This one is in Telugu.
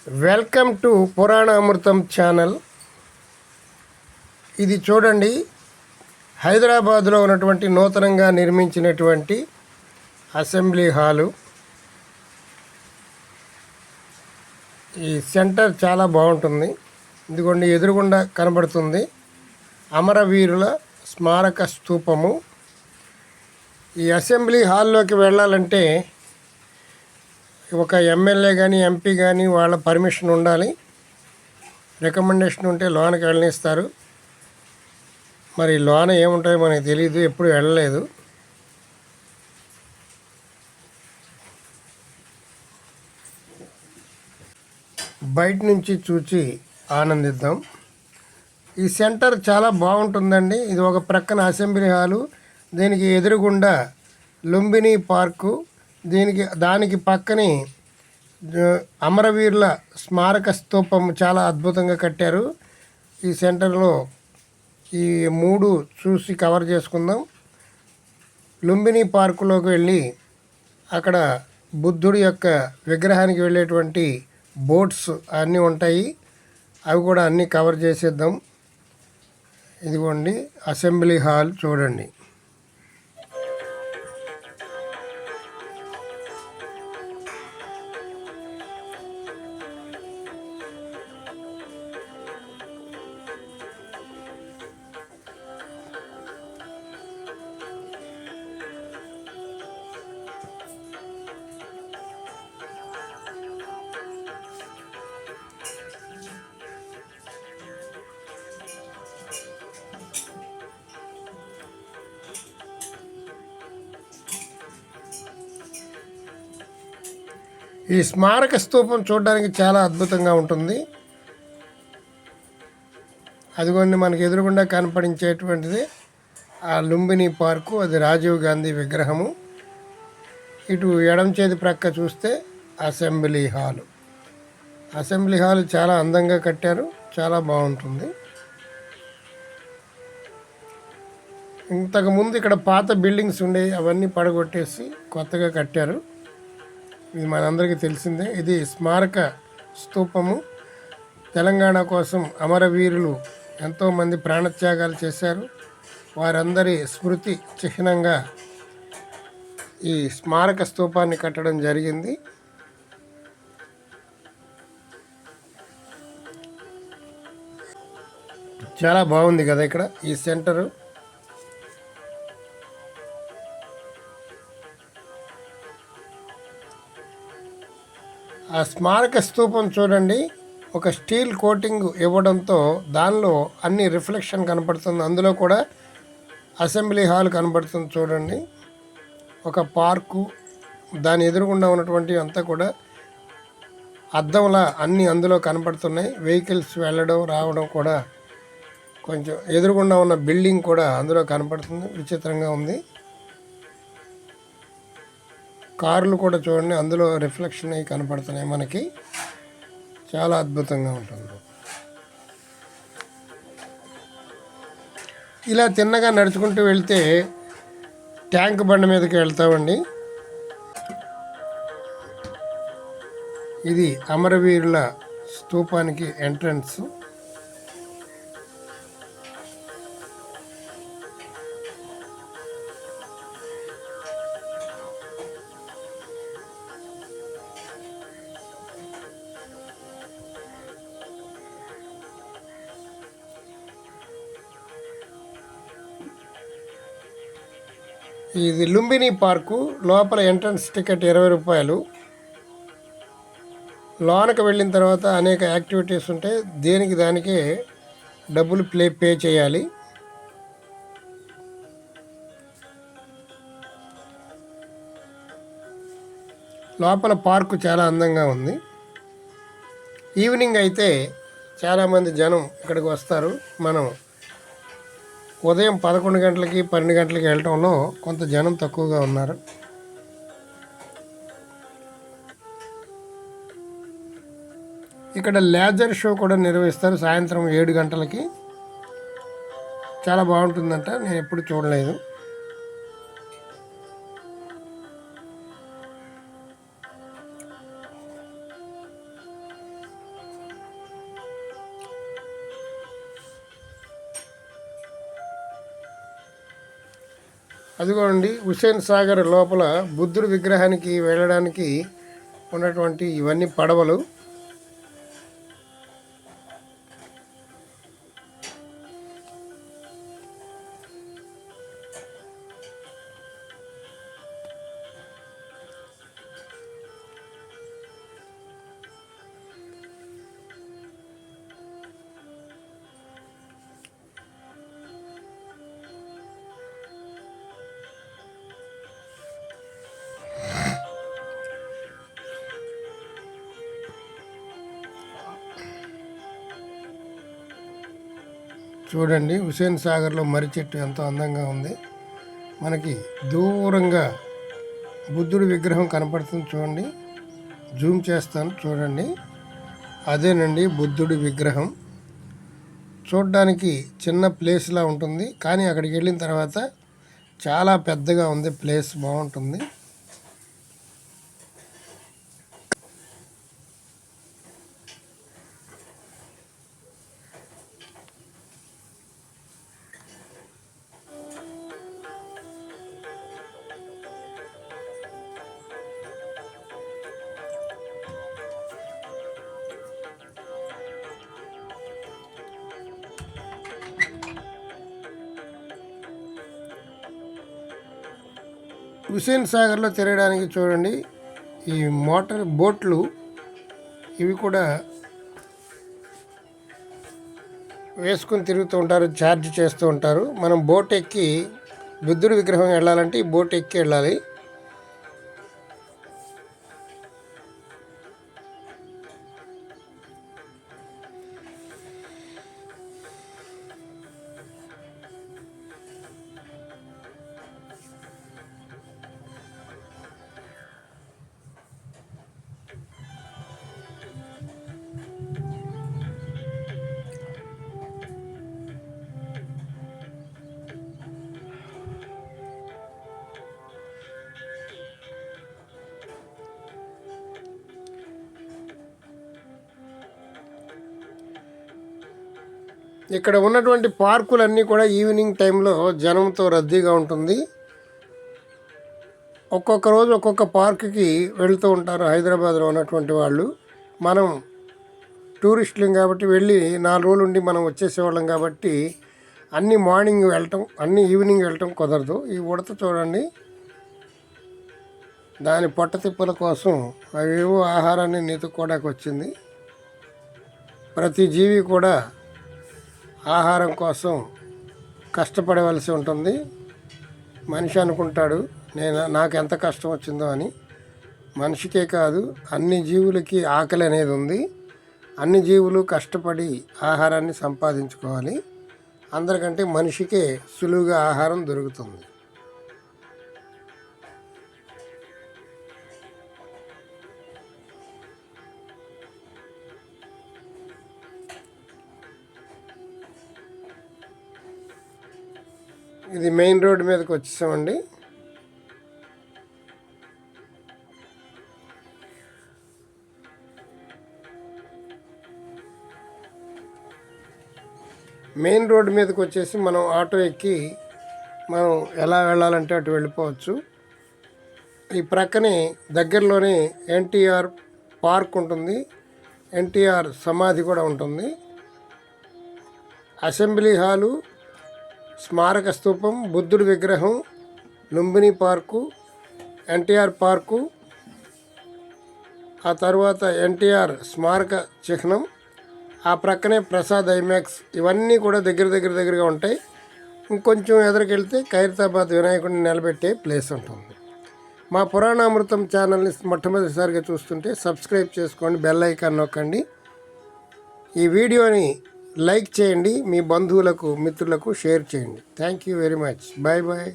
వెల్కమ్ టు పురాణ అమృతం ఛానల్. ఇది చూడండి, హైదరాబాద్లో ఉన్నటువంటి నూతనంగా నిర్మించినటువంటి అసెంబ్లీ హాలు. ఈ సెంటర్ చాలా బాగుంటుంది. ఇదిగోండి, ఎదురుగుండా కనబడుతుంది అమరవీరుల స్మారక స్తూపము. ఈ అసెంబ్లీ హాల్లోకి వెళ్ళాలంటే ఒక ఎమ్మెల్యే కానీ ఎంపీ కానీ వాళ్ళ పర్మిషన్ ఉండాలి. రికమెండేషన్ ఉంటే లోనకి వెళ్ళనిస్తారు. మరి లోన ఏముంటాయో మనకు తెలియదు, ఎప్పుడు వెళ్ళలేదు. బయట నుంచి చూసి ఆనందిద్దాం. ఈ సెంటర్ చాలా బాగుంటుందండి. ఇది ఒక ప్రక్కన అసెంబ్లీ హాలు, దీనికి ఎదురుగుండా లుంబిని పార్కు, దానికి పక్కనే అమరవీరుల స్మారక స్తూపం చాలా అద్భుతంగా కట్టారు. ఈ సెంటర్లో ఈ మూడు చూసి కవర్ చేసుకుందాం. లుంబిని పార్కులోకి వెళ్ళి అక్కడ బుద్ధుడి యొక్క విగ్రహానికి వెళ్ళేటువంటి బోట్స్ అన్నీ ఉంటాయి, అవి కూడా అన్నీ కవర్ చేసేద్దాం. ఇదిగోండి అసెంబ్లీ హాల్ చూడండి. ఈ స్మారక స్తూపం చూడడానికి చాలా అద్భుతంగా ఉంటుంది. అదిగోండి, మనకి ఎదురుగుండా కనపడించేటువంటిది ఆ లుంబిని పార్కు, అది రాజీవ్ గాంధీ విగ్రహము. ఇటు ఎడం చేతి ప్రక్క చూస్తే అసెంబ్లీ హాలు. అసెంబ్లీ హాల్ చాలా అందంగా కట్టారు, చాలా బాగుంటుంది. ఇంతకుముందు ఇక్కడ పాత బిల్డింగ్స్ ఉండేవి, అవన్నీ పడగొట్టేసి కొత్తగా కట్టారు. ఇది మనందరికీ తెలిసిందే. ఇది స్మారక స్తూపము. తెలంగాణ కోసం అమరవీరులు ఎంతోమంది ప్రాణత్యాగాలు చేశారు. వారందరి స్మృతి చిహ్నంగా ఈ స్మారక స్తూపాన్ని కట్టడం జరిగింది. చాలా బాగుంది కదా ఇక్కడ ఈ సెంటరు. ఆ స్మారక స్తూపం చూడండి, ఒక స్టీల్ కోటింగ్ ఇవ్వడంతో దానిలో అన్ని రిఫ్లెక్షన్ కనపడుతుంది. అందులో కూడా అసెంబ్లీ హాల్ కనపడుతుంది చూడండి. ఒక పార్కు, దాని ఎదురుగుండా ఉన్నటువంటి అంతా కూడా అద్దంలా అన్నీ అందులో కనపడుతున్నాయి. వెహికల్స్ వెళ్ళడం రావడం కూడా, కొంచెం ఎదురుగుండా ఉన్న బిల్డింగ్ కూడా అందులో కనపడుతుంది. విచిత్రంగా ఉంది. కార్లు కూడా చూడండి, అందులో రిఫ్లెక్షన్ అయ్యి కనపడుతున్నాయి మనకి. చాలా అద్భుతంగా ఉంటుంది. ఇలా తిన్నగా నడుచుకుంటూ వెళ్తే ట్యాంక్ బండ మీదకి వెళ్తామండి. ఇది అమరవీరుల స్తూపానికి ఎంట్రన్స్. ఇది లుంబిని పార్కు. లోపల ఎంట్రన్స్ టికెట్ 20 రూపాయలు. లోనకి వెళ్ళిన తర్వాత అనేక యాక్టివిటీస్ ఉంటాయి, దేనికి దానికే డబ్బులు పే చేయాలి. లోపల పార్కు చాలా అందంగా ఉంది. ఈవినింగ్ అయితే చాలామంది జనం ఇక్కడికి వస్తారు. మనం ఉదయం 11 గంటలకి 12 గంటలకి వెళ్ళటంలో కొంత జనం తక్కువగా ఉన్నారు. ఇక్కడ లేజర్ షో కూడా నిర్వహిస్తారు సాయంత్రం 7 గంటలకి. చాలా బాగుంటుందంట, నేను ఎప్పుడు చూడలేదు. అదిగోండి హుస్సేన్ సాగర్ లోపల బుద్ధుడి విగ్రహానికి వెళ్ళడానికి ఉన్నటువంటి ఇవన్నీ పడవలు. చూడండి హుస్సేన్ సాగర్లో మర్రి చెట్టు ఎంతో అందంగా ఉంది. మనకి దూరంగా బుద్ధుడి విగ్రహం కనపడుతుంది చూడండి. జూమ్ చేస్తాను చూడండి. అదేనండి బుద్ధుడి విగ్రహం. చూడడానికి చిన్న ప్లేస్లా ఉంటుంది, కానీ అక్కడికి వెళ్ళిన తర్వాత చాలా పెద్దగా ఉంది. ప్లేస్ బాగుంటుంది. హుస్సేన్ సాగర్లో తిరగడానికి చూడండి ఈ మోటార్ బోట్లు ఇవి కూడా వేసుకుని తిరుగుతూ ఉంటారు, ఛార్జ్ చేస్తూ ఉంటారు. మనం బోట్ ఎక్కి బుద్ధుడి విగ్రహం వెళ్ళాలంటే ఈ బోట్ ఎక్కి వెళ్ళాలి. ఇక్కడ ఉన్నటువంటి పార్కులన్నీ కూడా ఈవినింగ్ టైంలో జనంతో రద్దీగా ఉంటుంది. ఒక్కొక్క రోజు ఒక్కొక్క పార్కుకి వెళ్తూ ఉంటారు హైదరాబాద్లో ఉన్నటువంటి వాళ్ళు. మనం టూరిస్టులం కాబట్టి వెళ్ళి 4 రోజులు ఉండి మనం వచ్చేసేవాళ్ళం కాబట్టి అన్నీ మార్నింగ్ వెళ్ళటం, అన్నీ ఈవినింగ్ వెళ్ళటం కుదరదు. ఈ ఉడత చూడండి, దాని పొట్ట తిప్పల కోసం అవేవో ఆహారాన్ని నీతుక్కోవడానికి వచ్చింది. ప్రతి జీవి కూడా ఆహారం కోసం కష్టపడవలసి ఉంటుంది. మనిషి అనుకుంటాడు నాకు ఎంత కష్టం వచ్చిందో అని. మనిషికే కాదు అన్ని జీవులకి ఆకలి అనేది ఉంది. అన్ని జీవులు కష్టపడి ఆహారాన్ని సంపాదించుకోవాలి. అందరికంటే మనిషికే సులువుగా ఆహారం దొరుకుతుంది. ఇది మెయిన్ రోడ్డు మీదకి వచ్చేసామండి. మెయిన్ రోడ్డు మీదకి వచ్చేసి మనం ఆటో ఎక్కి మనం ఎలా వెళ్ళాలంటే అటు వెళ్ళిపోవచ్చు. ఈ ప్రక్కనే దగ్గరలోనే ఎన్టీఆర్ పార్క్ ఉంటుంది, ఎన్టీఆర్ సమాధి కూడా ఉంటుంది. అసెంబ్లీ హాలు, స్మారక స్తూపం, బుద్ధుడి విగ్రహం, లుంబిని పార్కు, ఎన్టీఆర్ పార్కు, ఆ తర్వాత ఎన్టీఆర్ స్మారక చిహ్నం, ఆ ప్రక్కనే ప్రసాద్ ఐమాక్స్, ఇవన్నీ కూడా దగ్గరగా ఉంటాయి. ఇంకొంచెం ఎదురుకెళ్తే ఖైరతాబాద్ వినాయకుడిని నిలబెట్టే ప్లేస్ ఉంటుంది. మా పురాణామృతం ఛానల్ని మొట్టమొదటిసారిగా చూస్తుంటే సబ్స్క్రైబ్ చేసుకోండి, బెల్ ఐకాన్ నొక్కండి. ఈ వీడియోని లైక్ చేయండి, మీ బంధువులకు మిత్రులకు షేర్ చేయండి. Thank you very much. Bye bye.